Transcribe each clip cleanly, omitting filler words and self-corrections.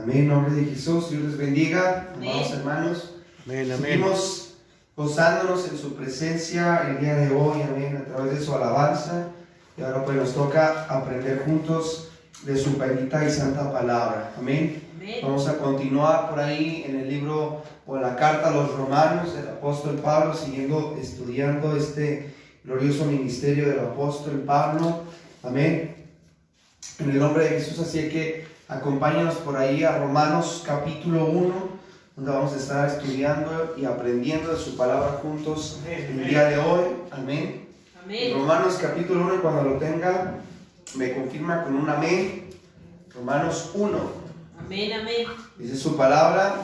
Amén, en nombre de Jesús, Dios les bendiga, Amén. amados hermanos. Amén, amén. Seguimos gozándonos en su presencia el día de hoy, amén, a través de su alabanza. Y ahora pues nos toca aprender juntos de su bendita y santa palabra, amén. Amén. Vamos a continuar por ahí en el libro o la carta a los romanos del apóstol Pablo, estudiando este glorioso ministerio del apóstol Pablo, amén, en el nombre de Jesús. Así que acompáñanos por ahí a Romanos capítulo 1, donde vamos a estar estudiando y aprendiendo de su palabra juntos el día de hoy, amén. Amén. Romanos capítulo 1, y cuando lo tenga me confirma con un amén. Romanos 1, Amén, amén. dice su palabra: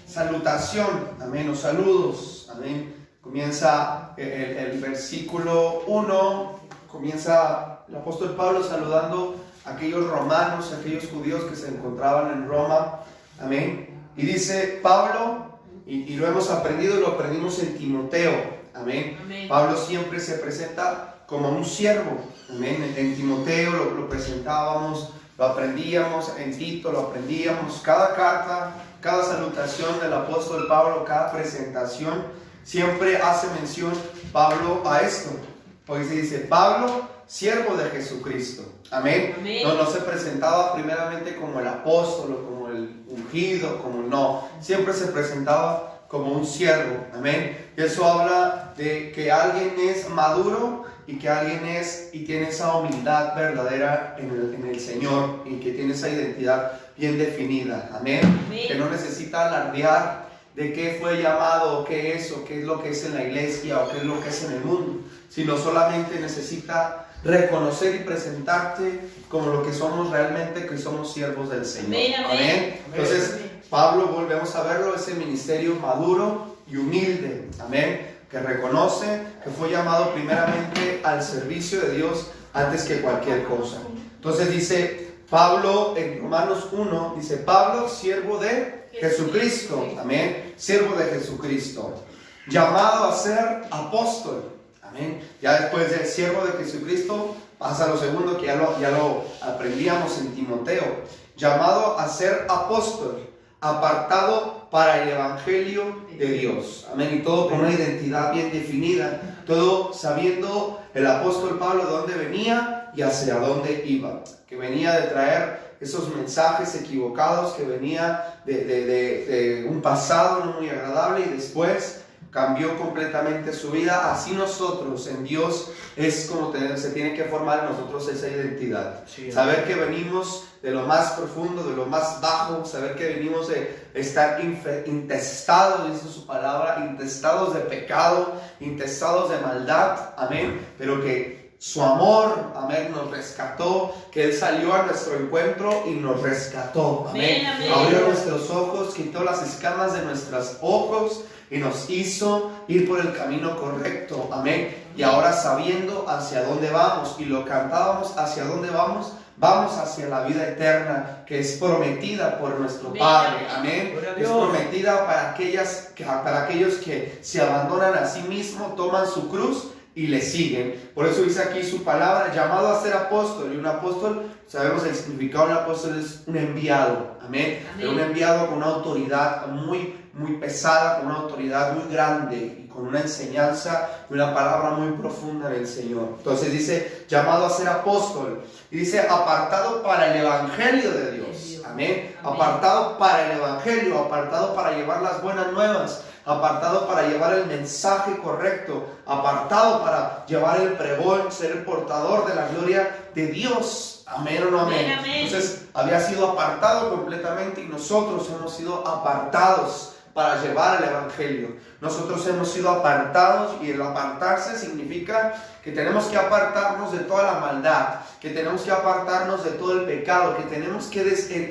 salutación, amén, o saludos, amén. Comienza el versículo 1, comienza el apóstol Pablo saludando a aquellos romanos, a aquellos judíos que se encontraban en Roma, amén. Y dice Pablo, y lo hemos aprendido y lo aprendimos en Timoteo, amén. Amén. Pablo siempre se presenta como un siervo, amén. En Timoteo lo presentábamos, lo aprendíamos, en Tito lo aprendíamos. Cada carta, cada salutación del apóstol Pablo, cada presentación, siempre hace mención Pablo a esto. Porque se dice Pablo, siervo de Jesucristo, amén. Amén. No se presentaba primeramente como el apóstol o como el ungido, siempre se presentaba como un siervo, amén. Y eso habla de que alguien es maduro y que alguien tiene esa humildad verdadera en el Señor, y que tiene esa identidad bien definida, amén. Amén. Que no necesita alardear de qué fue llamado, o qué es lo que es en la iglesia, o qué es lo que es en el mundo, sino solamente necesita reconocer y presentarte como lo que somos realmente, que somos siervos del Señor. Amén, amén. Entonces, Pablo, volvemos a verlo, es el ministerio maduro y humilde, amén, que reconoce que fue llamado primeramente al servicio de Dios antes que cualquier cosa. Entonces dice Pablo en Romanos 1, dice Pablo, siervo de Jesucristo, amén, siervo de Jesucristo, llamado a ser apóstol, amén. Ya después del siervo de Jesucristo pasa lo segundo, que ya lo aprendíamos en Timoteo, llamado a ser apóstol, apartado para el evangelio de Dios, amén. Y todo con una identidad bien definida, todo sabiendo el apóstol Pablo de dónde venía y hacia dónde iba, que venía de traer esos mensajes equivocados, que venía de un pasado no muy agradable, y después cambió completamente su vida. Así nosotros en Dios es como se tiene que formar en nosotros esa identidad. Sí, saber que venimos de lo más profundo, de lo más bajo, saber que venimos de estar intestados, dice su palabra, intestados de pecado, intestados de maldad, amén, pero que su amor, amén, nos rescató, que Él salió a nuestro encuentro y nos rescató, amén. Amén, amén. Abrió nuestros ojos, quitó las escamas de nuestros ojos y nos hizo ir por el camino correcto, amén. Y ahora, sabiendo hacia dónde vamos, y lo cantábamos, hacia dónde vamos, vamos hacia la vida eterna, que es prometida por nuestro Amén. Padre, amén. Gloria a Es Dios. prometida para aquellos que se abandonan a sí mismos, toman su cruz y le siguen. Por eso dice aquí su palabra, llamado a ser apóstol. Y un apóstol, sabemos el significado de un apóstol, es un enviado, amén. Amén. Pero un enviado con una autoridad muy pesada, con una autoridad muy grande, y con una enseñanza y una palabra muy profunda del Señor. Entonces dice, llamado a ser apóstol, y dice, apartado para el evangelio de Dios, amén. Amén. Apartado para el evangelio, apartado para llevar las buenas nuevas, apartado para llevar el mensaje correcto, apartado para llevar el pregón, ser el portador de la gloria de Dios, amén o no amén. Amén, amén. Entonces había sido apartado completamente, y nosotros hemos sido apartados para llevar el evangelio. Nosotros hemos sido apartados, y el apartarse significa que tenemos que apartarnos de toda la maldad, que tenemos que apartarnos de todo el pecado, que tenemos que,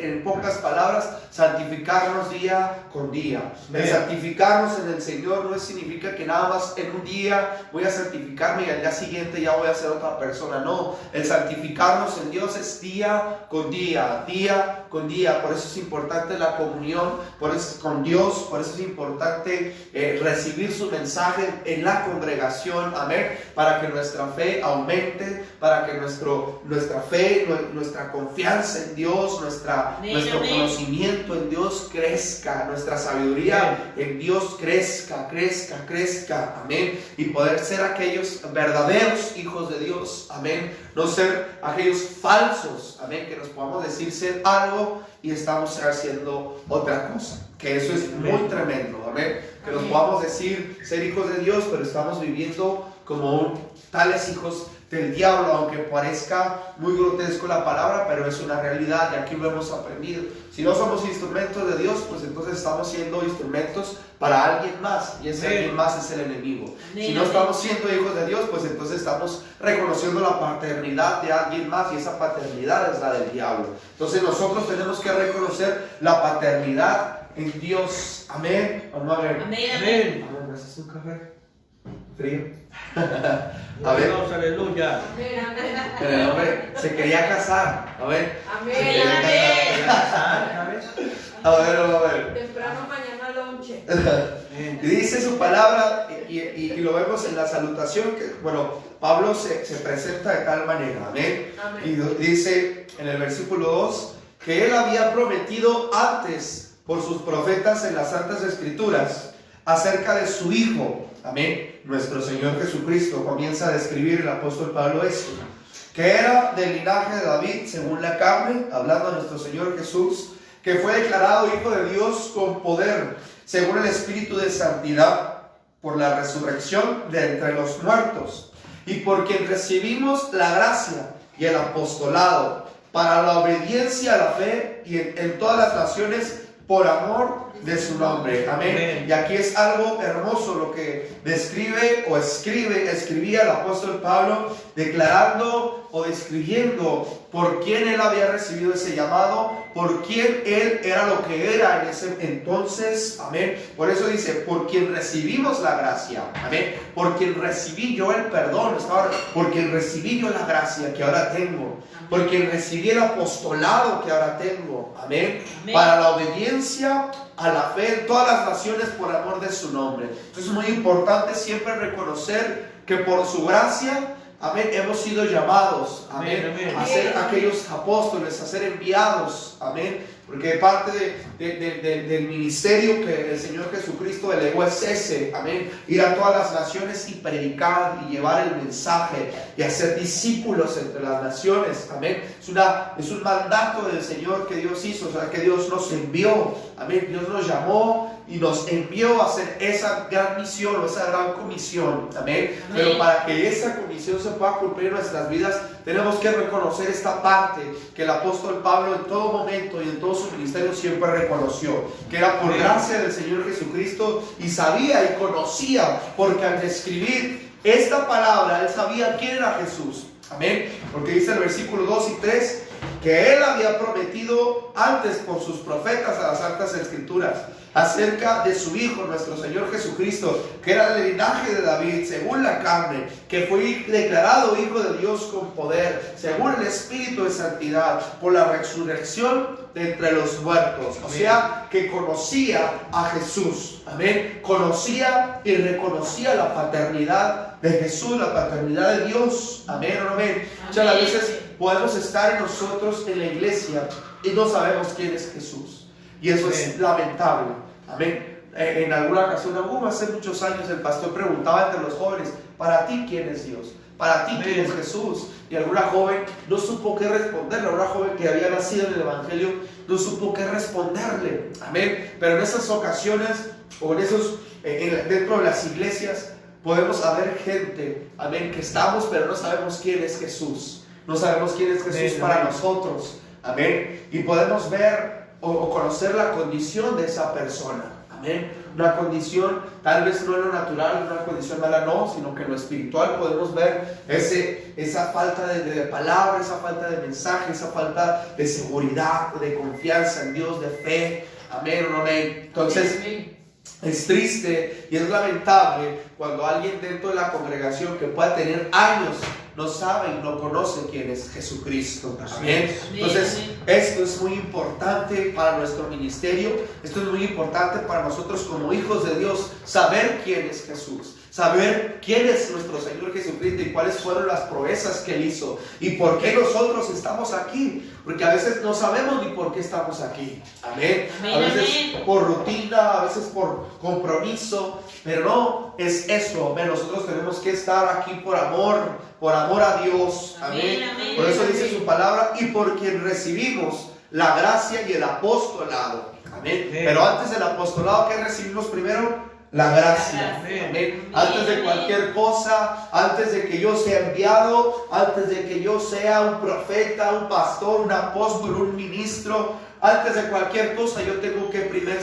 en pocas palabras, santificarnos día con día. El santificarnos en el Señor no significa que nada más en un día voy a santificarme y al día siguiente ya voy a ser otra persona. No, el santificarnos en Dios es día con día, día con día. Por eso es importante la comunión con Dios, por eso es importante recibir su mensaje en la congregación, amén, para que nuestra fe aumente, para que nuestra fe, nuestra confianza en Dios, nuestro conocimiento en Dios crezca, nuestra sabiduría en Dios crezca. Amén. Y poder ser aquellos verdaderos hijos de Dios. Amén. No ser aquellos falsos. Amén. Que nos podamos decir ser algo y estamos haciendo otra cosa. Que eso es muy tremendo. Amén. Que nos podamos decir ser hijos de Dios, pero estamos viviendo como tales hijos del diablo, aunque parezca muy grotesco la palabra, pero es una realidad y aquí lo hemos aprendido. Si no somos instrumentos de Dios, pues entonces estamos siendo instrumentos para alguien más, y ese alguien más es el enemigo. Si no estamos siendo hijos de Dios, pues entonces estamos reconociendo la paternidad de alguien más, y esa paternidad es la del diablo. Entonces nosotros tenemos que reconocer la paternidad en Dios. Amén. Vamos a ver. Amén. ¿Gracias? ¿Un café? ¿Frío? A ver. Aleluya. Pero el hombre se quería casar. A ver. Amén. A ver. Temprano mañana lonche. Y dice su palabra, y lo vemos en la salutación, que bueno, Pablo se presenta de tal manera. Amén. Y dice en el versículo 2 que él había prometido antes por sus profetas en las Santas Escrituras acerca de su Hijo. Amén. Nuestro Señor Jesucristo. Comienza a describir el apóstol Pablo esto, que era del linaje de David según la carne, hablando de nuestro Señor Jesús, que fue declarado Hijo de Dios con poder, según el Espíritu de santidad, por la resurrección de entre los muertos, y por quien recibimos la gracia y el apostolado para la obediencia a la fe y en todas las naciones por amor de su nombre. Amén. Y aquí es algo hermoso lo que describe o escribía el apóstol Pablo, declarando o describiendo por quién él había recibido ese llamado, por quién él era lo que era en ese entonces. Amén. Por eso dice, por quien recibimos la gracia. Amén. Por quien recibí yo el perdón, por quien recibí yo la gracia que ahora tengo, por quien recibí el apostolado que ahora tengo. Amén. Amén. Para la obediencia a la fe en todas las naciones por amor de su nombre. Entonces es muy importante siempre reconocer que por su gracia, amén, hemos sido llamados, amén, a ser aquellos apóstoles, a ser enviados, amén. Porque parte del ministerio que el Señor Jesucristo delegó es ese, amén, ir a todas las naciones y predicar y llevar el mensaje y hacer discípulos entre las naciones, amén. Es un mandato del Señor que Dios hizo, o sea, que Dios nos envió, amén. Dios nos llamó y nos envió a hacer esa gran misión o esa gran comisión, amén. Pero para que esa comisión se pueda cumplir en nuestras vidas, tenemos que reconocer esta parte que el apóstol Pablo en todo momento y en todo su ministerio siempre reconoció, que era por gracia del Señor Jesucristo, y sabía y conocía, porque al describir esta palabra, él sabía quién era Jesús, amén, porque dice el versículo 2 y 3, que él había prometido antes por sus profetas a las Santas Escrituras, acerca de su Hijo, nuestro Señor Jesucristo, que era del linaje de David, según la carne, que fue declarado Hijo de Dios con poder, según el Espíritu de santidad, por la resurrección de entre los muertos. O sea, que conocía a Jesús, amén, conocía y reconocía la paternidad de Jesús, la paternidad de Dios, amén o amén. Muchas veces podemos estar en nosotros en la iglesia y no sabemos quién es Jesús, y eso es lamentable, amén. En alguna ocasión, hace muchos años, el pastor preguntaba entre los jóvenes, para ti quién es Dios, para ti quién es Jesús, y alguna joven no supo qué responderle, alguna joven que había nacido en el evangelio no supo qué responderle, amén. Pero en esas ocasiones, o en esos, dentro de las iglesias, podemos haber gente, amén, que estamos pero no sabemos quién es Jesús, no sabemos quién es Jesús para nosotros, amén, y podemos ver o conocer la condición de esa persona, amén, una condición tal vez no en lo natural, una condición mala no, sino que en lo espiritual podemos ver esa falta de palabra, esa falta de mensaje, esa falta de seguridad, de confianza en Dios, de fe, amén o no amén. Entonces es triste y es lamentable cuando alguien dentro de la congregación que pueda tener años no sabe y no conoce quién es Jesucristo. Amén. Entonces, esto es muy importante para nuestro ministerio. Esto es muy importante para nosotros como hijos de Dios, saber quién es Jesús, saber quién es nuestro Señor Jesucristo y cuáles fueron las proezas que Él hizo y por qué nosotros estamos aquí, porque a veces no sabemos ni por qué estamos aquí. Amén. Amén, A veces amén. por rutina, a veces por compromiso, pero no es eso. Amén. Nosotros tenemos que estar aquí por amor a Dios. Amén. Amén, amén. Por eso dice su palabra, y por quien recibimos la gracia y el apostolado. Amén. Pero antes del apostolado, ¿qué recibimos primero? La gracia. Amén. Antes de cualquier cosa, antes de que yo sea enviado, antes de que yo sea un profeta, un pastor, un apóstol, un ministro, antes de cualquier cosa, yo tengo que primero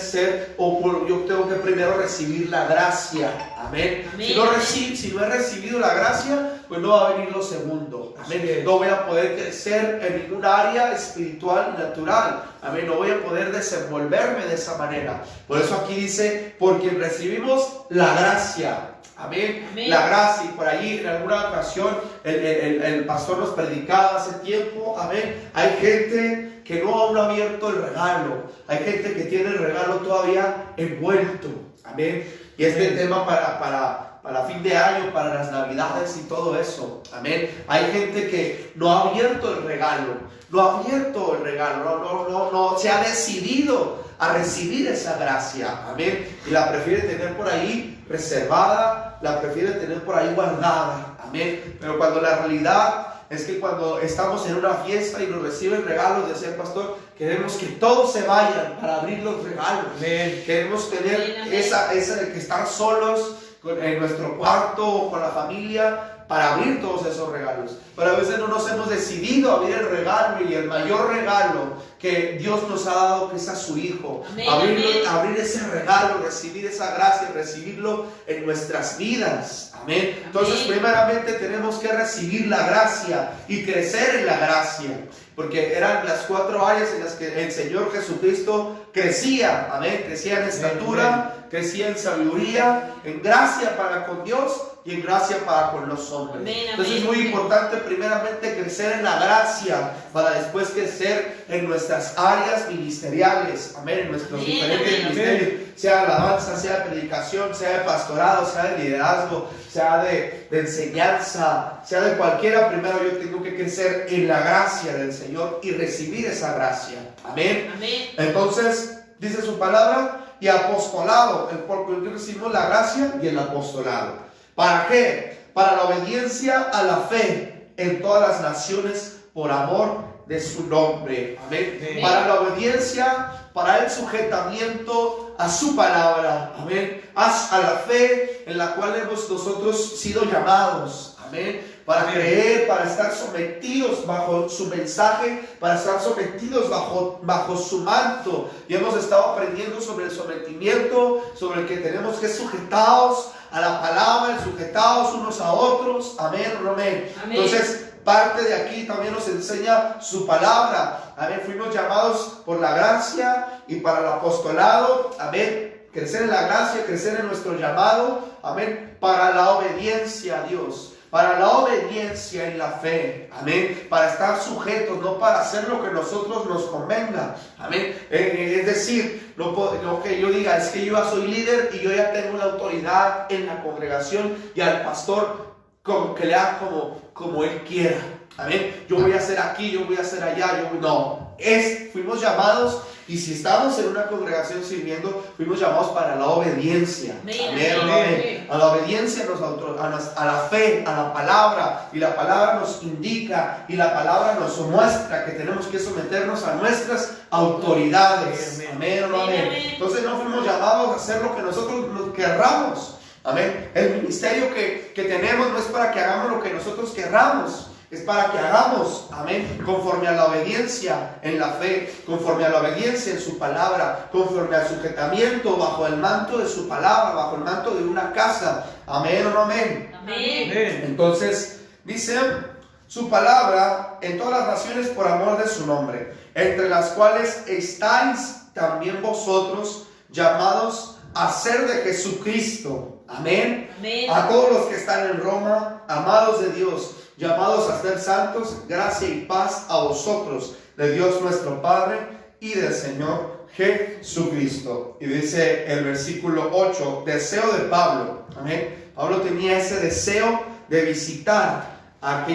yo tengo que primero recibir la gracia. Amén. Amén. Si no he recibido la gracia, pues no va a venir lo segundo. Amén. No voy a poder crecer en ningún área espiritual y natural. Amén. No voy a poder desenvolverme de esa manera. Por eso aquí dice, porque recibimos la gracia. Amén. Amén. La gracia. Y por allí en alguna ocasión el pastor nos predicaba hace tiempo. Amén. Hay gente que no aún ha abierto el regalo. Hay gente que tiene el regalo todavía envuelto. Amén. Y este tema para fin de año, para las navidades y todo eso. Amén. Hay gente que no ha abierto el regalo. No se ha decidido a recibir esa gracia. Amén. Y la prefiere tener por ahí reservada, la prefiere tener por ahí guardada. Amén. Pero cuando la realidad es que cuando estamos en una fiesta y nos reciben regalos, decía el pastor, queremos que todos se vayan para abrir los regalos. Amén. Queremos tener esa de que estar solos en nuestro cuarto o con la familia para abrir todos esos regalos. Pero a veces no nos hemos decidido a abrir el regalo, y el mayor regalo que Dios nos ha dado, que es a su Hijo. Amén, Abrir ese regalo, recibir esa gracia, recibirlo en nuestras vidas. Amén. Entonces, primeramente tenemos que recibir la gracia y crecer en la gracia, porque eran las 4 áreas en las que el Señor Jesucristo crecía. Amén. Crecía en estatura, crecía en sabiduría, en gracia para con Dios y en gracia para con los hombres. Amén, Entonces es muy amén. importante primeramente crecer en la gracia para después crecer en nuestras áreas ministeriales. Amén. En nuestros Amén, diferentes amén. ministerios, sea de alabanza, sea de predicación, sea de pastorado, sea de liderazgo, sea de enseñanza, sea de cualquiera. Primero yo tengo que crecer en la gracia del Señor y recibir esa gracia. Amén. Amén. Entonces dice su palabra, y apostolado, porque recibimos la gracia y el apostolado. ¿Para qué? Para la obediencia a la fe en todas las naciones por amor de su nombre. Amén. Amén. Para la obediencia, para el sujetamiento a su palabra. Amén. A la fe en la cual hemos nosotros sido llamados. Amén. Para creer, para estar sometidos bajo su mensaje, para estar sometidos bajo su manto. Y hemos estado aprendiendo sobre el sometimiento, sobre el que tenemos que sujetados a la palabra, sujetados unos a otros. Amén, amén. Amén. Entonces, parte de aquí también nos enseña su palabra. Amén. Fuimos llamados por la gracia y para el apostolado. Amén. Crecer en la gracia, crecer en nuestro llamado. Amén. Para la obediencia a Dios. Para la obediencia y la fe. Amén. Para estar sujetos, no para hacer lo que nosotros nos convenga. Amén. Es decir, lo que yo diga es que yo ya soy líder y yo ya tengo la autoridad en la congregación y al pastor que le haga como él quiera. Amén. Yo voy a hacer aquí, yo voy a hacer allá. Fuimos llamados, y si estamos en una congregación sirviendo, fuimos llamados para la obediencia. Amén. Amén. A la obediencia, a la fe, a la palabra. Y la palabra nos indica y la palabra nos muestra que tenemos que someternos a nuestras autoridades. Amén. Amén. Entonces no fuimos llamados a hacer lo que nosotros querramos. Amén. El ministerio que tenemos no es para que hagamos lo que nosotros querramos. Es para que hagamos, amén, conforme a la obediencia en la fe, conforme a la obediencia en su palabra, conforme al sujetamiento bajo el manto de su palabra, bajo el manto de una casa. Amén o no amén. Amén. Entonces, dice su palabra en todas las naciones por amor de su nombre, entre las cuales estáis también vosotros llamados a ser de Jesucristo. Amén. Amén. A todos los que están en Roma, amados de Dios, llamados a ser santos, gracia y paz a vosotros, de Dios nuestro Padre y del Señor Jesucristo. Y dice el versículo 8, deseo de Pablo. Amén. Pablo tenía ese deseo de visitar a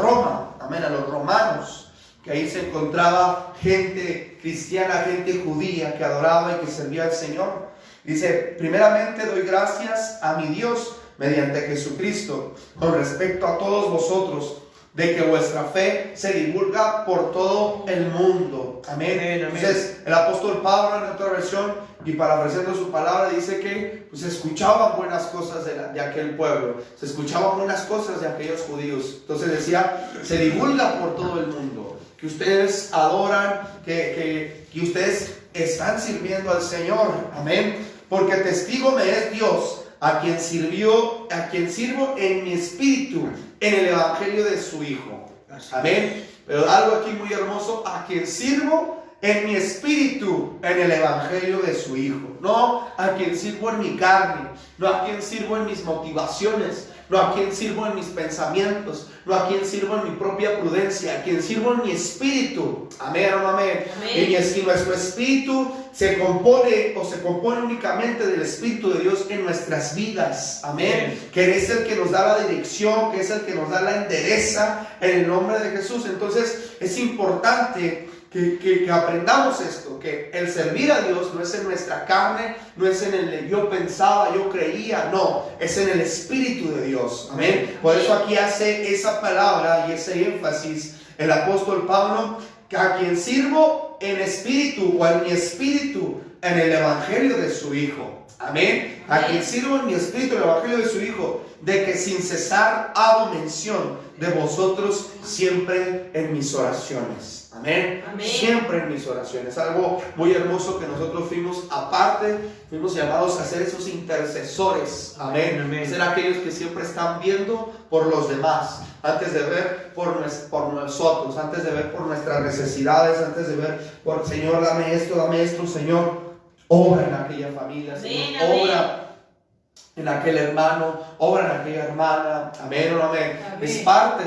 Roma, amén, a los romanos, que ahí se encontraba gente cristiana, gente judía que adoraba y que servía al Señor. Dice, primeramente doy gracias a mi Dios mediante Jesucristo con respecto a todos vosotros, de que vuestra fe se divulga por todo el mundo. Amén. Amén. Entonces el apóstol Pablo, en otra versión y parafraseando su palabra, dice que se escuchaban buenas cosas de aquel pueblo, se escuchaban buenas cosas de aquellos judíos. Entonces decía, se divulga por todo el mundo, que ustedes adoran, que ustedes están sirviendo al Señor. Amén. Porque testigo me es Dios, a quien sirvo en mi espíritu en el evangelio de su Hijo. Amén. Pero algo aquí muy hermoso, a quien sirvo en mi espíritu en el evangelio de su Hijo. No a quien sirvo en mi carne, no a quien sirvo en mis motivaciones, no a quien sirvo en mis pensamientos, no a quien sirvo en mi propia prudencia, a quien sirvo en mi espíritu. Amén o no amén. Y nuestro espíritu se compone únicamente del Espíritu de Dios en nuestras vidas. Amén. Que es el que nos da la dirección, que es el que nos da la endereza en el nombre de Jesús. Entonces es importante que aprendamos esto, que el servir a Dios no es en nuestra carne, no es en el yo pensaba, yo creía, no, es en el Espíritu de Dios. Amén. Por eso aquí hace esa palabra y ese énfasis el apóstol Pablo, que a quien sirvo en espíritu o en mi espíritu en el evangelio de su Hijo. Amén. A quien sirvo en mi espíritu en el evangelio de su Hijo, de que sin cesar hago mención de vosotros siempre en mis oraciones. Amén. Amén. Siempre en mis oraciones. Algo muy hermoso que nosotros fuimos llamados a ser esos intercesores. Amén. Amén. Ser aquellos que siempre están viendo por los demás, antes de ver por nosotros, antes de ver por nuestras necesidades, antes de ver por, Señor, dame esto, Señor, obra en aquella familia, Señor, amén, obra en aquel hermano, obra en aquella hermana. Amén o amén. Amén. Es parte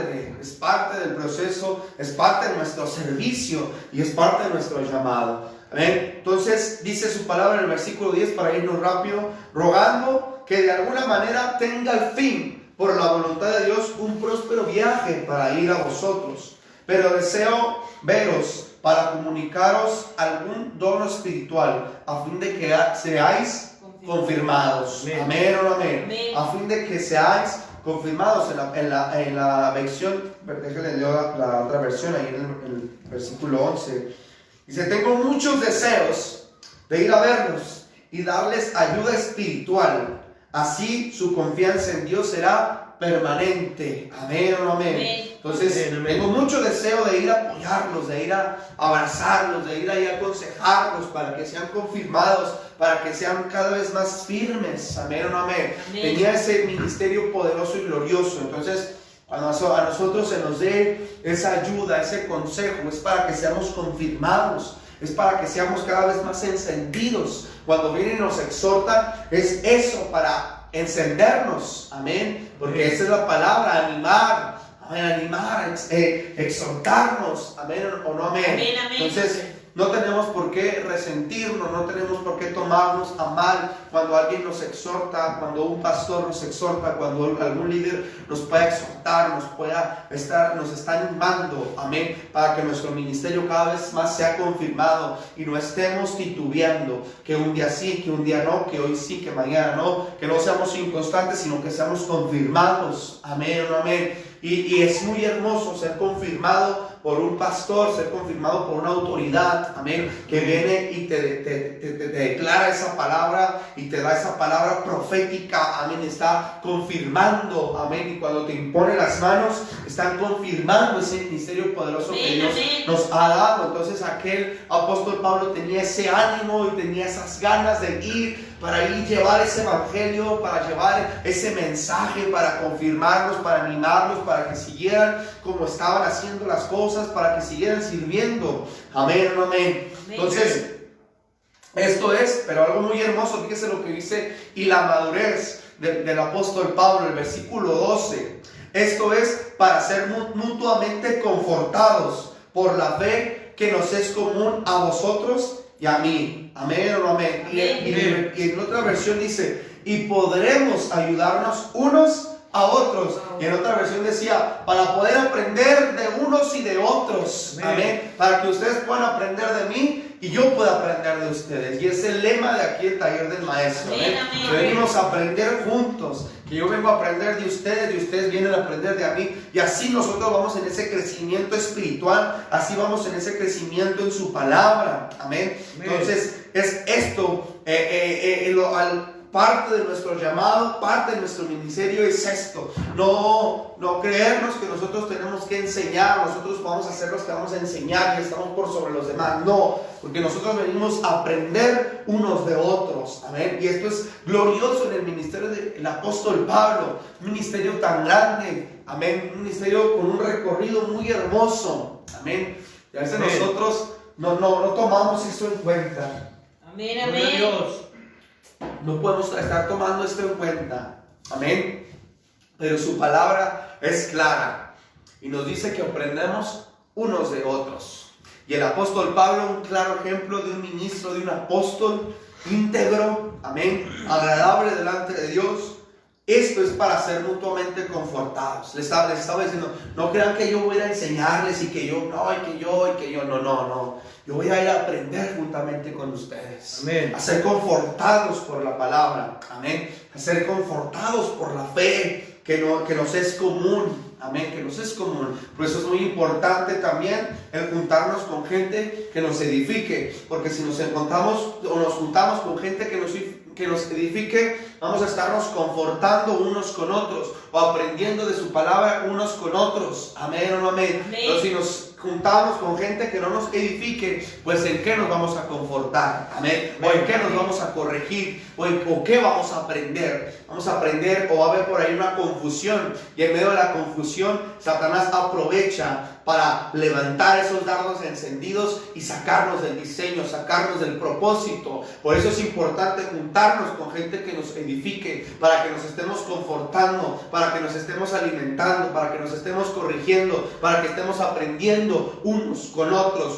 del proceso, es parte de nuestro servicio y es parte de nuestro llamado. Amén. Entonces dice su palabra en el versículo 10, para irnos rápido, rogando que de alguna manera tenga al fin, por la voluntad de Dios, un próspero viaje para ir a vosotros. Pero deseo veros para comunicaros algún don espiritual, a fin de que seáis confirmados. Amén. Amén o amén. Amén. A fin de que seáis confirmados en la versión, déjenle leo la otra versión ahí en el versículo 11. Dice, tengo muchos deseos de ir a verlos y darles ayuda espiritual. Así su confianza en Dios será permanente. Amén o amén. Amén. Entonces, amén, tengo mucho deseo de ir a apoyarlos, de ir a abrazarlos, de ir a aconsejarlos para que sean confirmados, para que sean cada vez más firmes. Amén o no amén. Amén. Tenía ese ministerio poderoso y glorioso. Entonces, a nosotros se nos dé esa ayuda, ese consejo, es para que seamos confirmados, es para que seamos cada vez más encendidos. Cuando viene y nos exhorta, es eso, para encendernos. Amén. Porque esa es la palabra, animar. Animar, exhortarnos. Amén o no amén. Amén, amén. Entonces, no tenemos por qué resentirnos, no tenemos por qué tomarnos a mal cuando alguien nos exhorta, cuando un pastor nos exhorta, cuando algún líder nos pueda exhortar, nos está animando, amén, para que nuestro ministerio cada vez más sea confirmado y no estemos titubeando, que un día sí, que un día no, que hoy sí, que mañana no, que no seamos inconstantes, sino que seamos confirmados, amén o no amén. Y es muy hermoso ser confirmado por un pastor, ser confirmado por una autoridad, amén, que viene y te declara esa palabra y te da esa palabra profética, amén, está confirmando, amén, y cuando te impone las manos, están confirmando ese ministerio poderoso que Dios nos ha dado. Entonces aquel apóstol Pablo tenía ese ánimo y tenía esas ganas de ir, para ir llevar ese evangelio, para llevar ese mensaje, para confirmarlos, para animarlos, para que siguieran como estaban haciendo las cosas, para que siguieran sirviendo. Amén, amén. Entonces, esto es, pero algo muy hermoso, fíjese lo que dice, y la madurez del apóstol Pablo, el versículo 12. Esto es para ser mutuamente confortados por la fe que nos es común a vosotros y a mí. Amén o no amén. Y en otra versión dice, y podremos ayudarnos unos a otros. Y en otra versión decía, para poder aprender de unos y de otros. Amén. Para que ustedes puedan aprender de mí y yo pueda aprender de ustedes. Y es el lema de aquí el taller del maestro. Amén. Que venimos a aprender juntos. Que yo vengo a aprender de ustedes y ustedes vienen a aprender de mí. Y así nosotros vamos en ese crecimiento espiritual. Así vamos en ese crecimiento en su palabra. Amén. Entonces es esto. Parte de nuestro llamado, parte de nuestro ministerio es esto. No creernos que nosotros tenemos que enseñar, nosotros vamos a ser los que vamos a enseñar y estamos por sobre los demás. No, porque nosotros venimos a aprender unos de otros. Amén. Y esto es glorioso en el ministerio del apóstol Pablo. Un ministerio tan grande. Amén. Un ministerio con un recorrido muy hermoso. Amén. Y a veces nosotros no tomamos eso en cuenta. Amén, amén. No podemos estar tomando esto en cuenta. Amén. Pero su palabra es clara y nos dice que aprendemos unos de otros. Y el apóstol Pablo, un claro ejemplo de un ministro, de un apóstol íntegro, amén, agradable delante de Dios. Esto es para ser mutuamente confortados. Les estaba diciendo, no crean que yo voy a enseñarles y que yo, no. Yo voy a ir a aprender juntamente con ustedes. Amén. A ser confortados por la palabra. Amén. A ser confortados por la fe que nos es común. Amén, que nos es común. Por eso es muy importante también el juntarnos con gente que nos edifique. Porque si nos encontramos o nos juntamos con gente que nos edifique, vamos a estarnos confortando unos con otros o aprendiendo de su palabra unos con otros. Amén o no amén. Pero si nos juntamos con gente que no nos edifique, pues ¿en qué nos vamos a confortar? Amén. O ¿en qué nos vamos a corregir? O ¿qué vamos a aprender? Vamos a aprender o va a haber por ahí una confusión. Y en medio de la confusión, Satanás aprovecha para levantar esos dardos encendidos y sacarnos del diseño, sacarnos del propósito. Por eso es importante juntarnos con gente que nos edifique, para que nos estemos confortando, para que nos estemos alimentando, para que nos estemos corrigiendo, para que estemos aprendiendo unos con otros.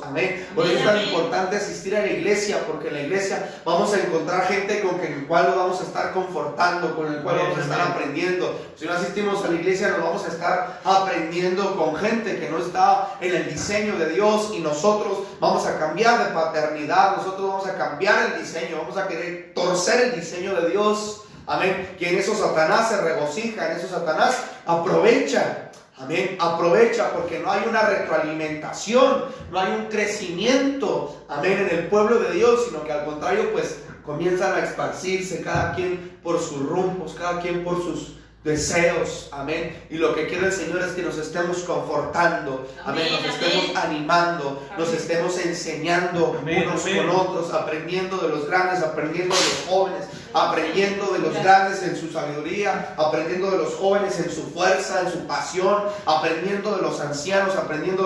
Amén. Por eso es tan importante asistir a la iglesia, porque en la iglesia vamos a encontrar gente con el cual nos vamos a estar confortando, con el cual vamos a estar aprendiendo. Si no asistimos a la iglesia, nos vamos a estar aprendiendo con gente que no está en el diseño de Dios, y nosotros vamos a cambiar de paternidad, nosotros vamos a cambiar el diseño, vamos a querer torcer el diseño de Dios. Amén. Que en eso Satanás se regocija, en eso Satanás aprovecha. Amén. Aprovecha, porque no hay una retroalimentación, no hay un crecimiento, amén, en el pueblo de Dios, sino que al contrario, pues comienzan a esparcirse cada quien por sus rumbos, cada quien por sus deseos. Amén. Y lo que quiere el Señor es que nos estemos confortando. Amén. Nos estemos animando, nos estemos enseñando unos con otros, aprendiendo de los grandes, aprendiendo de los jóvenes, aprendiendo de los grandes en su sabiduría, aprendiendo de los jóvenes en su fuerza, en su pasión, aprendiendo de los ancianos, aprendiendo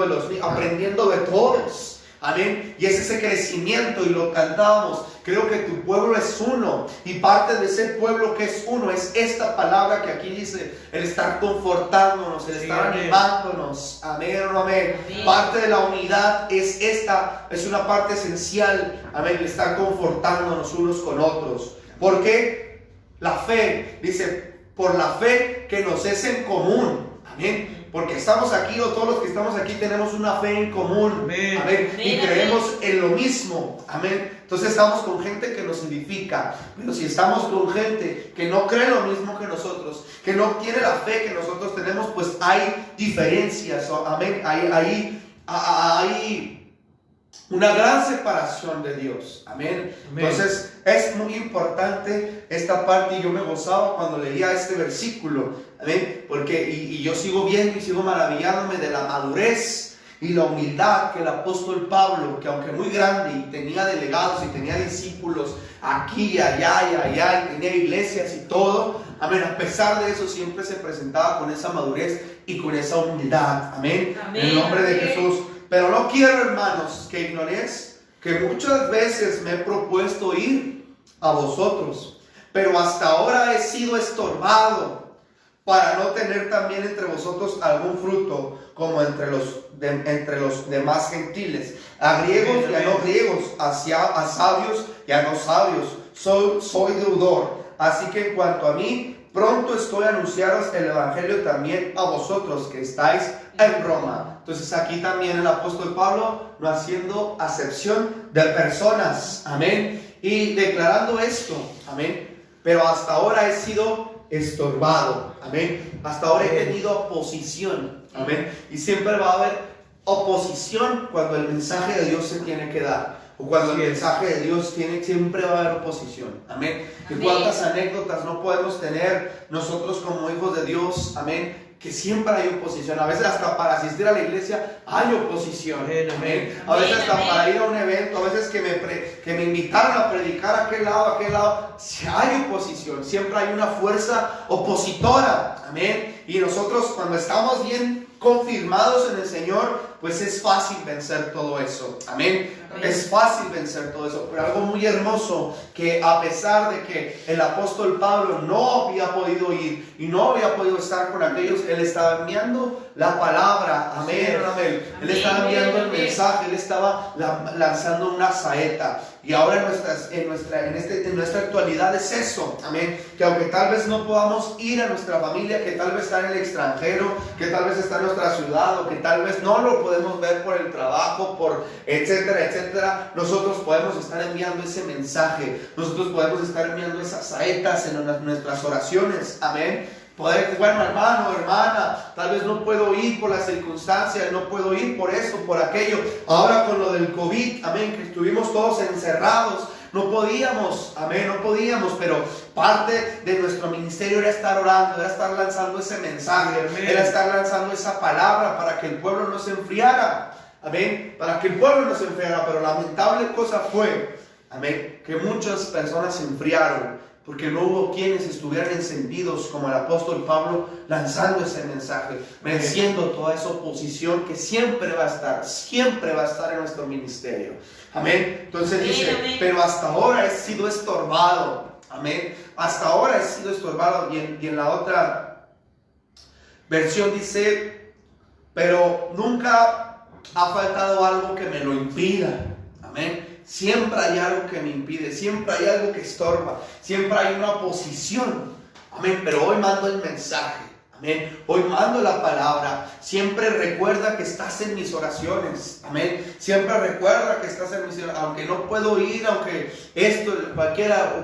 de todos. Amén. Y es ese crecimiento, y lo cantábamos. Creo que tu pueblo es uno, y parte de ese pueblo que es uno es esta palabra que aquí dice, el estar confortándonos, el estar animándonos. Amén o no amén. Parte de la unidad es esta, es una parte esencial. Amén, el estar confortándonos unos con otros. ¿Por qué? La fe, dice, por la fe que nos es en común. Amén. Porque estamos aquí, o todos los que estamos aquí tenemos una fe en común. Amén. Amén. Y creemos en lo mismo. Amén. Entonces estamos con gente que nos edifica. Pero si estamos con gente que no cree lo mismo que nosotros, que no tiene la fe que nosotros tenemos, pues hay diferencias. Amén. Hay una gran separación de Dios. Amén. Entonces es muy importante esta parte, y yo me gozaba cuando leía este versículo. Amén. Porque y yo sigo viendo y sigo maravillándome de la madurez y la humildad que el apóstol Pablo, que aunque muy grande y tenía delegados y tenía discípulos aquí y allá, y tenía iglesias y todo, amén, a pesar de eso siempre se presentaba con esa madurez y con esa humildad. Amén. En el nombre de Jesús. Pero no quiero, hermanos, que ignoréis que muchas veces me he propuesto ir a vosotros, pero hasta ahora he sido estorbado para no tener también entre vosotros algún fruto como entre los demás gentiles, a griegos y a no griegos, a sabios y a no sabios. Soy deudor, así que en cuanto a mí, pronto estoy a anunciaros el evangelio también a vosotros que estáis en Roma. Entonces aquí también el apóstol Pablo no haciendo acepción de personas, amén, y declarando esto, amén. Pero hasta ahora he sido estorbado, amén. Hasta ahora he tenido oposición, amén. Y siempre va a haber oposición cuando el mensaje de Dios se tiene que dar. O cuando el mensaje de Dios siempre va a haber oposición, amén. Y cuántas anécdotas no podemos tener nosotros como hijos de Dios, amén, que siempre hay oposición. A veces hasta para asistir a la iglesia hay oposición, amén. A veces hasta para ir a un evento, a veces que me invitaron a predicar a aquel lado, si hay oposición, siempre hay una fuerza opositora, amén. Y nosotros cuando estamos bien confirmados en el Señor, pues es fácil vencer todo eso, amén. Es fácil vencer todo eso, pero algo muy hermoso, que a pesar de que el apóstol Pablo no había podido ir y no había podido estar con aquellos, él estaba enviando la palabra, amén, amén. Él estaba enviando el mensaje, él estaba lanzando una saeta. Y ahora en nuestra actualidad es eso, amén, que aunque tal vez no podamos ir a nuestra familia, que tal vez está en el extranjero, que tal vez está en nuestra ciudad, o que tal vez no lo podemos ver por el trabajo, por etcétera, etcétera, nosotros podemos estar enviando ese mensaje, nosotros podemos estar enviando esas saetas en nuestras oraciones, amén. Bueno, hermano, hermana, tal vez no puedo ir por las circunstancias, no puedo ir por esto, por aquello. Ahora con lo del COVID, amén, que estuvimos todos encerrados, no podíamos, amén, no podíamos, pero parte de nuestro ministerio era estar orando, era estar lanzando ese mensaje, era estar lanzando esa palabra para que el pueblo no se enfriara, amén, para que el pueblo no se enfriara. Pero lamentable cosa fue, amén, que muchas personas se enfriaron, porque no hubo quienes estuvieran encendidos como el apóstol Pablo, lanzando ese mensaje, venciendo toda esa oposición que siempre va a estar en nuestro ministerio, amén. Entonces dice, amén. Pero hasta ahora he sido estorbado, amén, hasta ahora he sido estorbado. Y en la otra versión dice, pero nunca ha faltado algo que me lo impida, amén. Siempre hay algo que me impide, siempre hay algo que estorba, siempre hay una oposición, amén. Pero hoy mando el mensaje, amén. Hoy mando la palabra. Siempre recuerda que estás en mis oraciones, amén. Siempre recuerda que estás en mis oraciones. Aunque no puedo ir, aunque esto,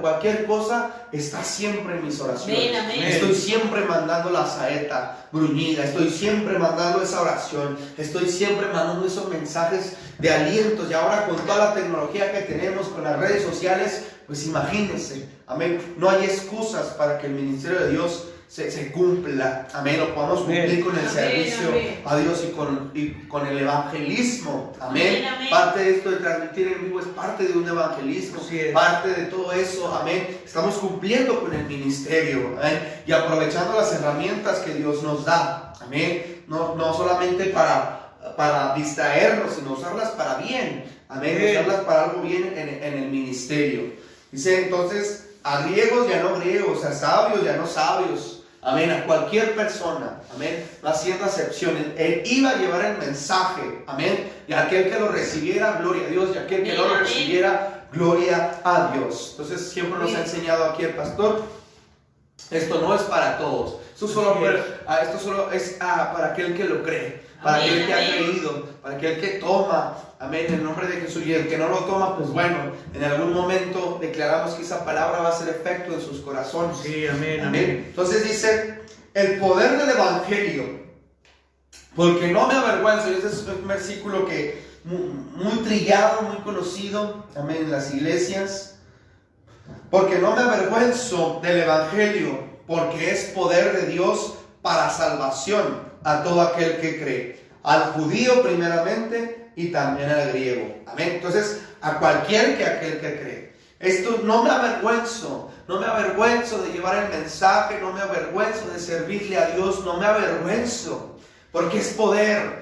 cualquier cosa, está siempre en mis oraciones. Amén, amén. Estoy siempre mandando la saeta bruñida, estoy siempre mandando esa oración, estoy siempre mandando esos mensajes de aliento. Y ahora con toda la tecnología que tenemos, con las redes sociales, pues imagínense, amén, no hay excusas para que el ministerio de Dios se cumpla, amén, lo podamos cumplir con el servicio a Dios y con el evangelismo, amén. Parte de esto de transmitir en vivo es parte de un evangelismo, parte de todo eso, amén. Estamos cumpliendo con el ministerio, amén, y aprovechando las herramientas que Dios nos da, amén, no solamente para distraernos, sino usarlas para bien, amén, usarlas para algo bien en el ministerio. Dice entonces, a griegos y a no griegos, a sabios y a no sabios, amén, a cualquier persona, amén, no haciendo acepciones. Él iba a llevar el mensaje, amén, y aquel que lo recibiera, gloria a Dios, y aquel que no lo recibiera, gloria a Dios. Entonces siempre nos ha enseñado aquí el pastor, esto no es para todos, esto solo es para aquel que lo cree, para aquel que ha creído, para aquel que toma, amén, en el nombre de Jesús. Y el que no lo toma, pues bueno, en algún momento declaramos que esa palabra va a hacer efecto en sus corazones. Sí, amén, amén. Entonces dice, el poder del evangelio, porque no me avergüenzo. Y este es un versículo que muy trillado, muy conocido, amén, en las iglesias. Porque no me avergüenzo del evangelio, porque es poder de Dios para salvación a todo aquel que cree, al judío primeramente y también al griego, amén. Entonces, a aquel que cree. Esto no me avergüenzo de llevar el mensaje, no me avergüenzo de servirle a Dios, no me avergüenzo, porque es poder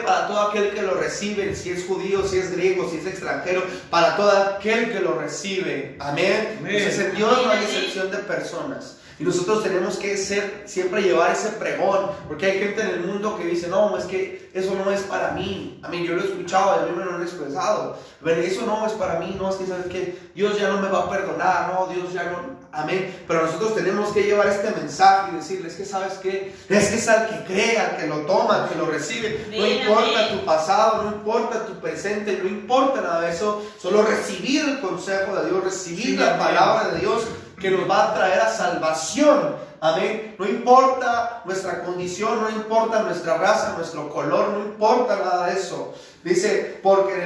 para todo aquel que lo recibe, si es judío, si es griego, si es extranjero, para todo aquel que lo recibe, amén. Entonces en Dios no hay excepción de personas. Y nosotros tenemos que siempre llevar ese pregón, porque hay gente en el mundo que dice, no, es que eso no es para mí. A mí yo lo he escuchado y a mí me lo han expresado. Pero eso no es para mí, no, es que sabes que Dios ya no me va a perdonar, no, Dios ya no, amén. Pero nosotros tenemos que llevar este mensaje y decirles que sabes que es que es al que cree, al que lo toma, al que lo recibe. No importa tu pasado, no importa tu presente, no importa nada de eso, solo recibir el consejo de Dios, recibir la palabra de Dios que nos va a traer a salvación. Amén. No importa nuestra condición, no importa nuestra raza, nuestro color, no importa nada de eso. Dice, porque en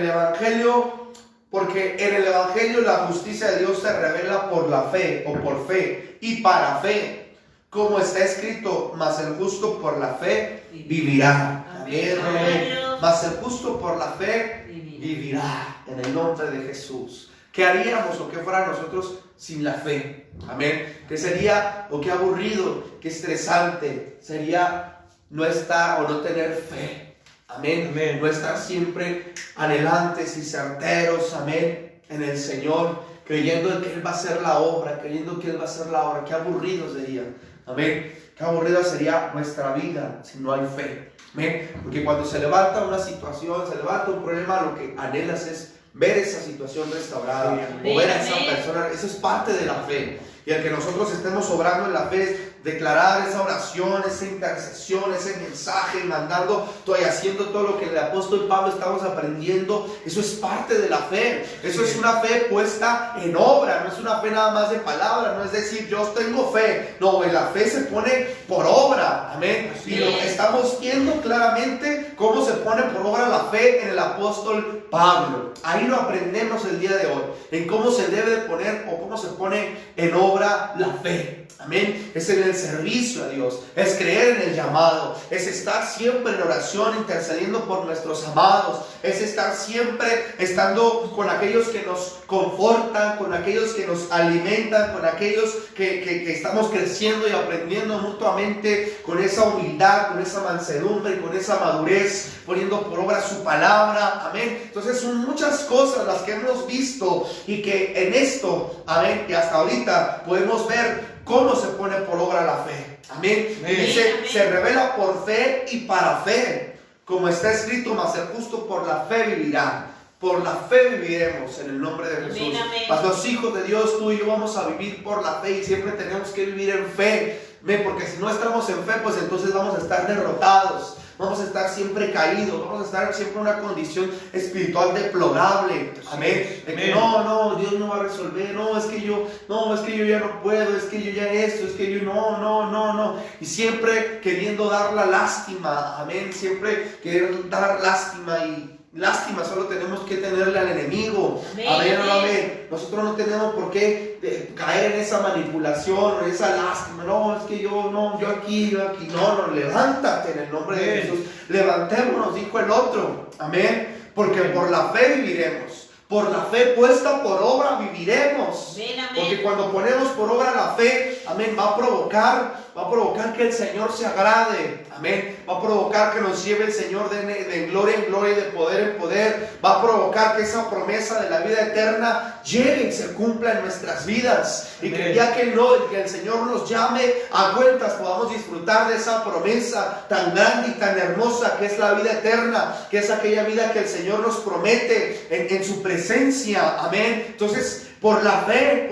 el Evangelio la justicia de Dios se revela por la fe o por fe y para fe, como está escrito, mas el justo por la fe vivirá. Amén. Amén. Mas el justo por la fe vivirá, en el nombre de Jesús. ¿Qué haríamos o qué fuera nosotros sin la fe? Amén. ¿Qué sería o qué aburrido, qué estresante sería no estar o no tener fe? Amén. Amén. No estar siempre anhelantes y certeros, amén, en el Señor, creyendo en que Él va a hacer la obra, creyendo que Él va a hacer la obra. Qué aburrido sería. Amén. Qué aburrida sería nuestra vida si no hay fe. Amén. Porque cuando se levanta una situación, se levanta un problema, lo que anhelas es ver esa situación restaurada, sí, o ver a esa persona. Eso es parte de la fe. Y el que nosotros estemos obrando en la fe es declarar esa oración, esa intercesión, ese mensaje, mandando y haciendo todo lo que el apóstol Pablo estamos aprendiendo. Eso es parte de la fe. Eso es una fe puesta en obra. No es una fe nada más de palabra. No es decir, yo tengo fe. No, la fe se pone por obra. Amén. Y lo que estamos viendo claramente cómo se pone por obra la fe en el apóstol Pablo. Ahí lo aprendemos el día de hoy, en cómo se debe de poner o cómo se pone en obra la fe. Amén. Es en el servicio a Dios, es creer en el llamado, es estar siempre en oración, intercediendo por nuestros amados, es estar siempre estando con aquellos que nos confortan, con aquellos que nos alimentan, con aquellos que estamos creciendo y aprendiendo mutuamente, con esa humildad, con esa mansedumbre, con esa madurez, poniendo por obra su palabra. Amén. Entonces son muchas cosas las que hemos visto y que en esto, amén, y hasta ahorita podemos ver cómo se pone por obra la fe. Amén. Y dice, se revela por fe y para fe, como está escrito, mas el justo por la fe vivirá. Por la fe viviremos, en el nombre de Jesús. Mas los hijos de Dios, tú y yo vamos a vivir por la fe, y siempre tenemos que vivir en fe. Porque si no estamos en fe, pues entonces vamos a estar derrotados. Vamos a estar siempre caídos, vamos a estar siempre en una condición espiritual deplorable. Amén. De que no, Dios no va a resolver. No, es que yo ya no puedo, es que yo ya esto, es que yo no. Y siempre queriendo dar la lástima. Amén. Siempre querer dar lástima, y lástima solo tenemos que tenerle al enemigo. Amén. Amén. Nosotros no tenemos por qué caer en esa manipulación, en esa lástima. No, es que yo aquí. No, levántate en el nombre de Jesús. Levantémonos, dijo el otro. Amén. Porque por la fe viviremos. Por la fe puesta por obra viviremos. Amén, amén. Porque cuando ponemos por obra la fe, amén, va a provocar que el Señor se agrade. Amén. Va a provocar que nos lleve el Señor de gloria en gloria y de poder en poder. Va a provocar que esa promesa de la vida eterna llegue y se cumpla en nuestras vidas. Amén. Y que ya que el Señor nos llame a cuentas, podamos disfrutar de esa promesa tan grande y tan hermosa que es la vida eterna, que es aquella vida que el Señor nos promete en su presencia. Amén. Entonces, por la fe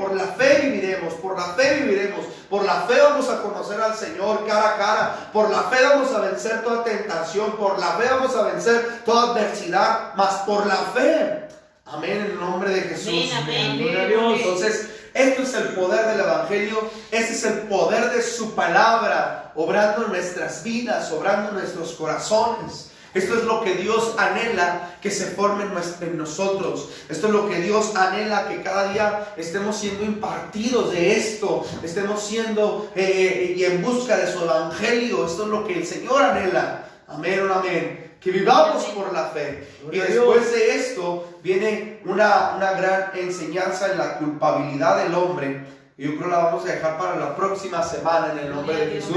viviremos, por la fe viviremos, por la fe vamos a conocer al Señor cara a cara, por la fe vamos a vencer toda tentación, por la fe vamos a vencer toda adversidad, mas por la fe. Amén, en el nombre de Jesús. Amén. Gloria a Dios. Entonces, esto es el poder del Evangelio, ese es el poder de su palabra, obrando en nuestras vidas, obrando en nuestros corazones. Esto es lo que Dios anhela que se forme en nosotros. Esto es lo que Dios anhela, que cada día estemos siendo impartidos de esto. Estemos siendo y en busca de su evangelio. Esto es lo que el Señor anhela. Amén, amén. Que vivamos por la fe. Y después de esto viene una gran enseñanza en la culpabilidad del hombre. Y yo creo que la vamos a dejar para la próxima semana en el nombre de Jesús.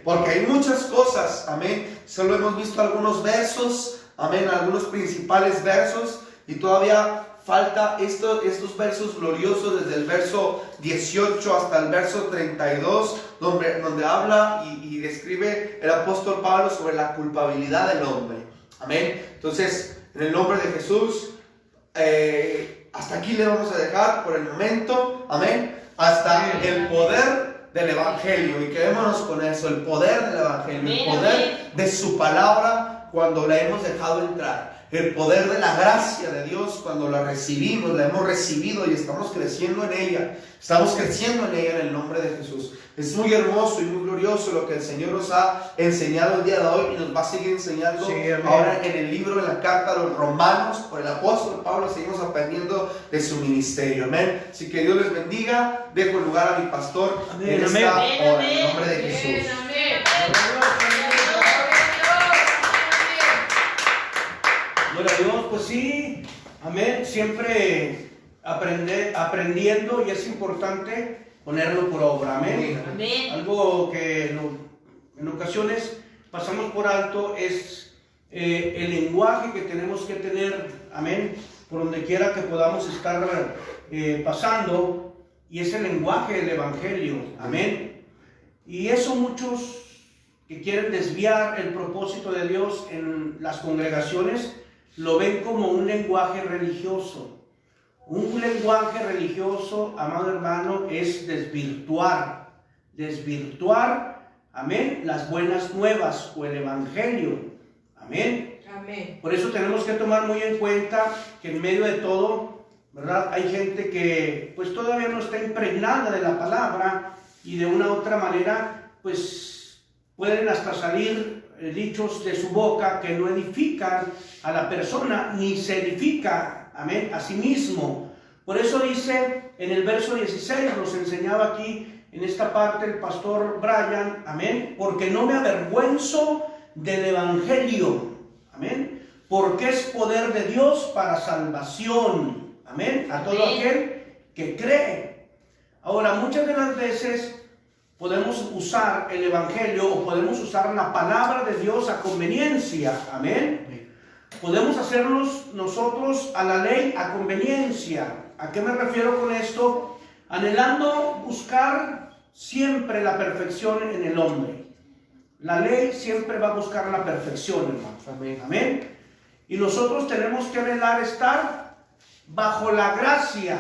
Porque hay muchas cosas, amén. Solo hemos visto algunos versos, amén, algunos principales versos. Y todavía falta estos versos gloriosos desde el verso 18 hasta el verso 32, donde habla y describe el apóstol Pablo sobre la culpabilidad del hombre. Amén. Entonces, en el nombre de Jesús, hasta aquí le vamos a dejar por el momento. Amén. Hasta el poder del Evangelio. Y quedémonos con eso, el poder del Evangelio, el poder de su palabra cuando la hemos dejado entrar. El poder de la gracia de Dios cuando la recibimos, la hemos recibido y estamos creciendo en ella. Estamos creciendo en ella en el nombre de Jesús. Es muy hermoso y muy glorioso lo que el Señor nos ha enseñado el día de hoy y nos va a seguir enseñando ahora en el libro, en la carta a los Romanos, por el apóstol Pablo. Seguimos aprendiendo de su ministerio. Amén. Así que Dios les bendiga. Dejo lugar a mi pastor en esta hora, en el nombre de Jesús. Gloria a Dios, pues sí, amén, siempre aprendiendo, y es importante ponerlo por obra, amén. Amén. Algo que en ocasiones pasamos por alto es el lenguaje que tenemos que tener, amén, por donde quiera que podamos estar pasando, y es el lenguaje del Evangelio, amén. Y eso muchos que quieren desviar el propósito de Dios en las congregaciones lo ven como un lenguaje religioso. Un lenguaje religioso, amado hermano, es desvirtuar, amén, las buenas nuevas o el Evangelio, amén. Amén. Por eso tenemos que tomar muy en cuenta que en medio de todo, ¿verdad?, hay gente que pues todavía no está impregnada de la palabra, y de una u otra manera pues pueden hasta salir dichos de su boca que no edifican a la persona, ni se edifica, amén, a sí mismo. Por eso dice en el verso 16, nos enseñaba aquí en esta parte el pastor Brian, amén, porque no me avergüenzo del Evangelio, amén, porque es poder de Dios para salvación, amén, a todo aquel que cree. Ahora, muchas de las veces podemos usar el Evangelio o podemos usar la palabra de Dios a conveniencia, amén. Podemos hacernos nosotros a la ley a conveniencia. ¿A qué me refiero con esto? Anhelando buscar siempre la perfección en el hombre. La ley siempre va a buscar la perfección, hermanos. Amén. Y nosotros tenemos que anhelar estar bajo la gracia,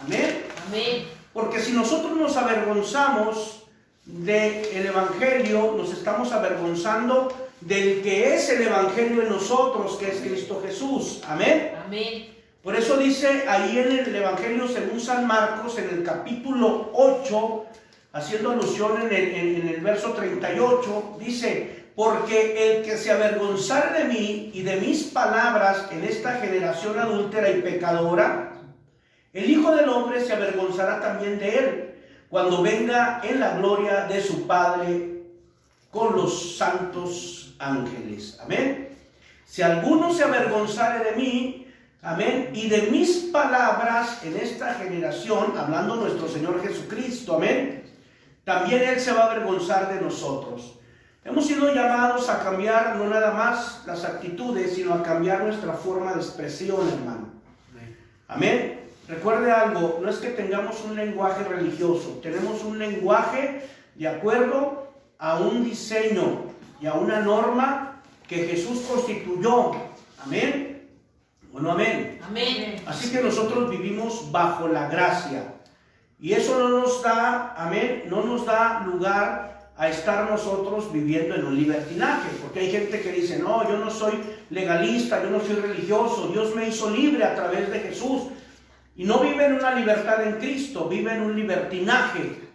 amén. Amén. Porque si nosotros nos avergonzamos del Evangelio, nos estamos avergonzando del que es el Evangelio en nosotros, que es Cristo Jesús. Amén. Amén. Por eso dice ahí en el Evangelio según San Marcos, en el capítulo 8, haciendo alusión en el verso 38, dice: porque el que se avergonzare de mí y de mis palabras en esta generación adúltera y pecadora, el Hijo del Hombre se avergonzará también de él, cuando venga en la gloria de su Padre con los santos ángeles. Amén. Si alguno se avergonzare de mí, amén, y de mis palabras en esta generación, hablando nuestro Señor Jesucristo, amén, también Él se va a avergonzar de nosotros. Hemos sido llamados a cambiar no nada más las actitudes, sino a cambiar nuestra forma de expresión, hermano. Amén. Recuerde algo, no es que tengamos un lenguaje religioso, tenemos un lenguaje de acuerdo a un diseño y a una norma que Jesús constituyó. Amén. Bueno, amén. Amén. Así que nosotros vivimos bajo la gracia. Y eso no nos da, amén, no nos da lugar a estar nosotros viviendo en un libertinaje. Porque hay gente que dice: no, yo no soy legalista, yo no soy religioso, Dios me hizo libre a través de Jesús. Y no vive en una libertad en Cristo, vive en un libertinaje.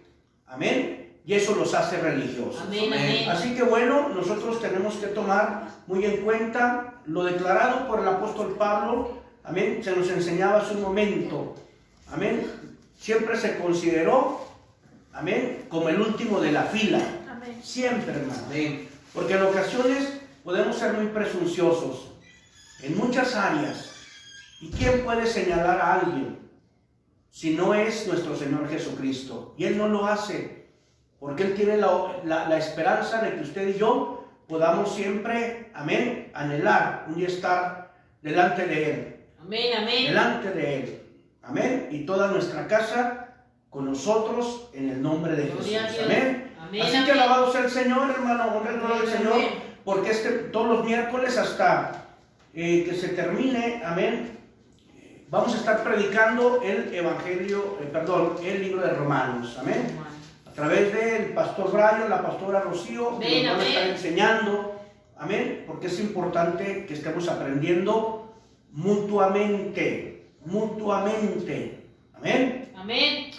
Amén. Y eso los hace religiosos. Amén, amén. Así que bueno, nosotros tenemos que tomar muy en cuenta lo declarado por el apóstol Pablo. Amén. Se nos enseñaba hace un momento. Amén. Siempre se consideró, amén, como el último de la fila. Amén. Siempre, hermano. Amén. Porque en ocasiones podemos ser muy presunciosos en muchas áreas. ¿Y quién puede señalar a alguien si no es nuestro Señor Jesucristo? Y Él no lo hace, porque Él tiene la esperanza de que usted y yo podamos siempre, amén, anhelar un día estar delante de Él. Amén, amén. delante de Él. Amén. Y toda nuestra casa con nosotros en el nombre de Gloria Jesús. a Dios. Amén. Amén, Así que amén. alabado sea el Señor, hermano, honra el nombre del Amén, Señor, amén. porque todos los miércoles hasta que se termine, amén, vamos a estar predicando el Evangelio, el libro de Romanos, amén. A través del pastor Brian, la pastora Rocío, que Amén, nos van a estar amén. enseñando, amén, porque es importante que estemos aprendiendo mutuamente, amén. Amén.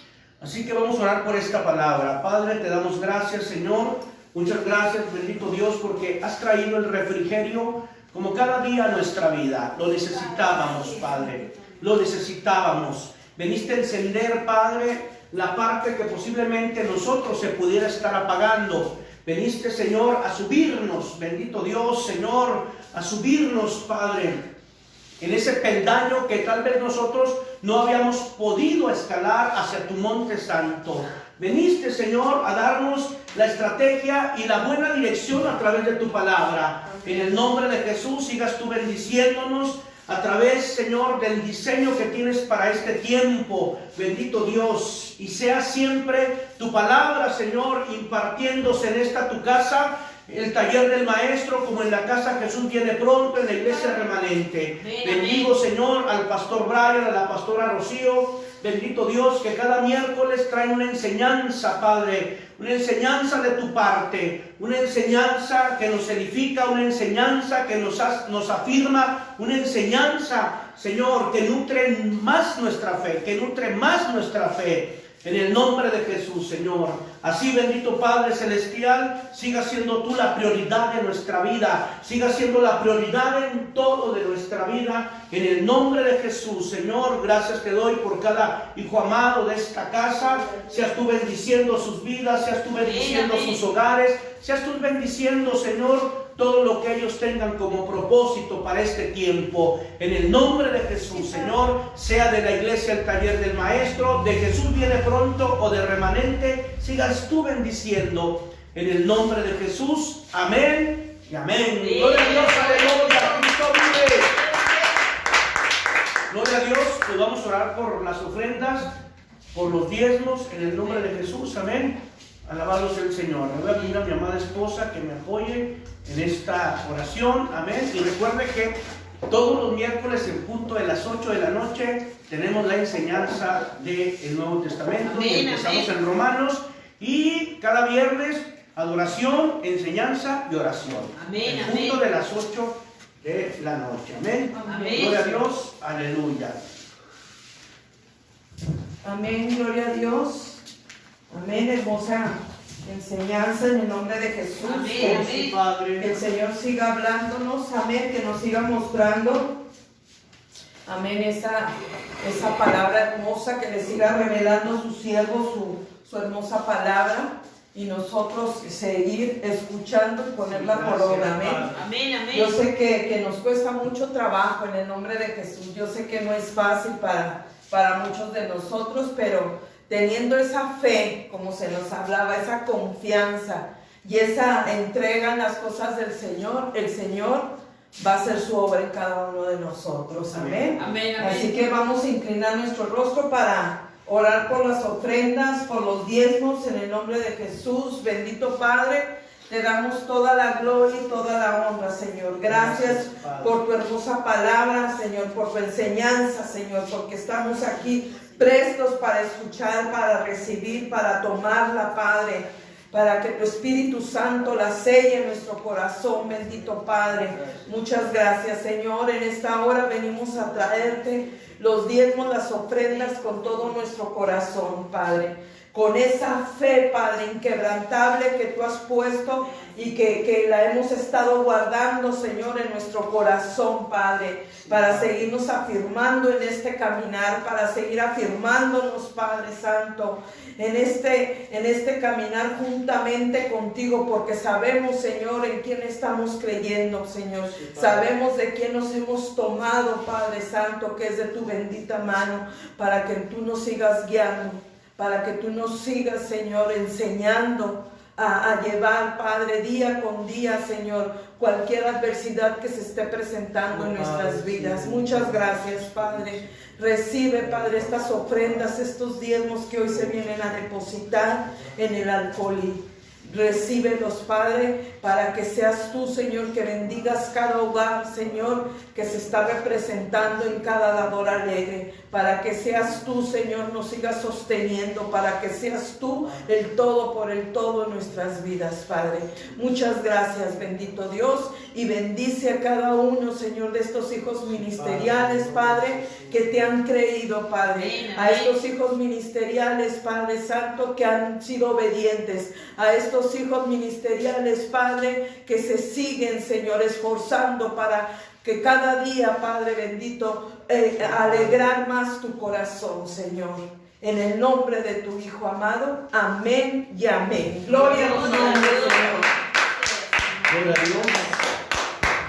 Así que vamos a orar por esta palabra. Padre, te damos gracias, Señor. Muchas gracias, bendito Dios, porque has traído el refrigerio como cada día a nuestra vida. Lo necesitábamos, Padre. Lo necesitábamos. Veniste a encender, Padre, la parte que posiblemente nosotros se pudiera estar apagando. Veniste, Señor, a subirnos, bendito Dios, Señor, a subirnos, Padre, en ese peldaño que tal vez nosotros no habíamos podido escalar hacia tu monte santo. Veniste, Señor, a darnos la estrategia y la buena dirección a través de tu palabra. En el nombre de Jesús, sigas tú bendiciéndonos a través, Señor, del diseño que tienes para este tiempo. Bendito Dios, y sea siempre tu palabra, Señor, impartiéndose en esta tu casa, el taller del maestro, como en la casa Jesús viene pronto, en la iglesia remanente. Amén, Bendigo, amén. Señor, al pastor Brian, a la pastora Rocío. Bendito Dios, que cada miércoles trae una enseñanza, Padre, una enseñanza de tu parte, una enseñanza que nos edifica, una enseñanza que nos afirma, una enseñanza, Señor, que nutre más nuestra fe, en el nombre de Jesús, Señor. Así, bendito Padre Celestial, siga siendo tú la prioridad de nuestra vida, siga siendo la prioridad en todo de nuestra vida, en el nombre de Jesús, Señor. Gracias te doy por cada hijo amado de esta casa. Seas tú bendiciendo sus vidas, seas tú bendiciendo Amén, amén. sus hogares, seas tú bendiciendo, Señor, todo lo que ellos tengan como propósito para este tiempo. En el nombre de Jesús, Señor, sea de la iglesia el taller del maestro, de Jesús viene pronto o de remanente, sigas tú bendiciendo. En el nombre de Jesús, amén y amén. Sí. Gloria a Dios, aleluya, Cristo vive. Gloria a Dios. Pues vamos a orar por las ofrendas, por los diezmos, en el nombre de Jesús, amén. Alabado sea el Señor. Le voy a pedir a mi amada esposa que me apoye en esta oración, amén. Y recuerde que todos los miércoles en punto de las 8 de la noche tenemos la enseñanza del Nuevo Testamento. Amén, Y empezamos amén. en Romanos, y cada viernes adoración, enseñanza y oración. Amén, en amén. punto de las 8 de la noche, amén. Amén. Gloria a Dios, aleluya. Amén, gloria a Dios. Amén, hermosa enseñanza en el nombre de Jesús. Amén, Que amén. Sí, el Padre. Señor siga hablándonos, amén, que nos siga mostrando, amén, esa palabra hermosa, que le siga revelando a su siervo su hermosa palabra, y nosotros seguir escuchando y ponerla por Gracias, obra, amén. Padre. Amén, amén. Yo sé que nos cuesta mucho trabajo en el nombre de Jesús. Yo sé que no es fácil para muchos de nosotros, pero teniendo esa fe, como se nos hablaba, esa confianza y esa entrega en las cosas del Señor, el Señor va a hacer su obra en cada uno de nosotros. Amén. Amén, amén. Así que vamos a inclinar nuestro rostro para orar por las ofrendas, por los diezmos, en el nombre de Jesús. Bendito Padre, te damos toda la gloria y toda la honra, Señor. Gracias Padre. por tu hermosa palabra, Señor, por tu enseñanza, Señor, porque estamos aquí prestos para escuchar, para recibir, para tomarla, Padre, para que tu Espíritu Santo la selle en nuestro corazón, bendito Padre. Muchas gracias, Señor. En esta hora venimos a traerte los diezmos, las ofrendas con todo nuestro corazón, Padre. Con esa fe, Padre, inquebrantable que tú has puesto y que la hemos estado guardando, Señor, en nuestro corazón, Padre, para seguirnos afirmando en este caminar, para seguir afirmándonos, Padre Santo, en este caminar juntamente contigo, porque sabemos, Señor, en quién estamos creyendo, Señor. Sabemos de quién nos hemos tomado, Padre Santo, que es de tu bendita mano, para que tú nos sigas guiando, para que tú nos sigas, Señor, enseñando a llevar, Padre, día con día, Señor, cualquier adversidad que se esté presentando en nuestras vidas. Muchas gracias, Padre. Recibe, Padre, estas ofrendas, estos diezmos que hoy se vienen a depositar en el alfolí. Recíbelos, Padre, para que seas tú, Señor, que bendigas cada hogar, Señor, que se está representando en cada dador alegre, para que seas tú, Señor, nos sigas sosteniendo, para que seas tú el todo por el todo en nuestras vidas, Padre. Muchas gracias, bendito Dios, y bendice a cada uno, Señor, de estos hijos ministeriales, Padre, que te han creído, Padre, a estos hijos ministeriales, Padre Santo, que han sido obedientes, a estos hijos ministeriales, Padre, que se siguen, Señor, esforzando para que cada día, Padre bendito, alegrar más tu corazón, Señor. En el nombre de tu Hijo amado, amén y amén. Gloria a tu nombre, Señor. Gloria a Dios.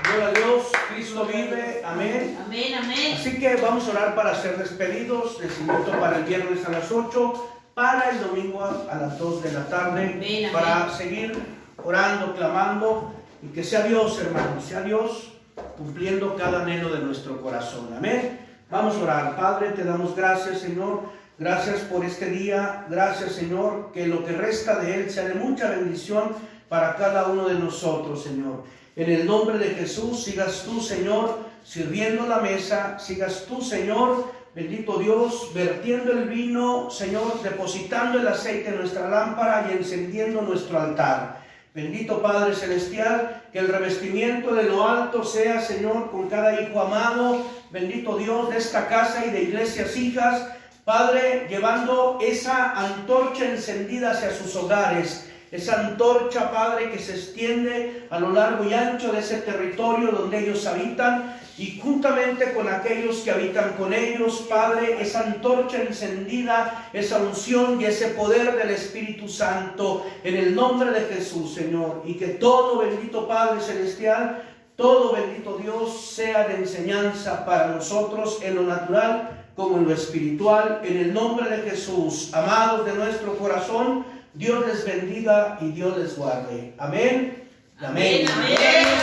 Gloria a Dios. Cristo vive. Amén. Amén, amén. Así que vamos a orar para ser despedidos. Les invito para el viernes a las 8, para el domingo a las 2 de la tarde, Amén, amén. para seguir orando, clamando, y que sea Dios, hermanos, sea Dios cumpliendo cada anhelo de nuestro corazón. Amén. Vamos a orar. Padre, te damos gracias, Señor. Gracias por este día. Gracias, Señor, que lo que resta de él sea de mucha bendición para cada uno de nosotros, Señor. En el nombre de Jesús, sigas tú, Señor, sirviendo la mesa. Sigas tú, Señor, bendito Dios, vertiendo el vino, Señor, depositando el aceite en nuestra lámpara y encendiendo nuestro altar. Bendito Padre Celestial, que el revestimiento de lo alto sea, Señor, con cada hijo amado, bendito Dios, de esta casa y de Iglesias Hijas, Padre, llevando esa antorcha encendida hacia sus hogares, esa antorcha, Padre, que se extiende a lo largo y ancho de ese territorio donde ellos habitan, y juntamente con aquellos que habitan con ellos, Padre, esa antorcha encendida, esa unción y ese poder del Espíritu Santo, en el nombre de Jesús, Señor, y que todo, bendito Padre Celestial, todo, bendito Dios, sea de enseñanza para nosotros en lo natural como en lo espiritual, en el nombre de Jesús. Amados de nuestro corazón, Dios les bendiga y Dios les guarde. Amén. Amén. Amén. Amén.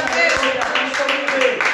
Amén.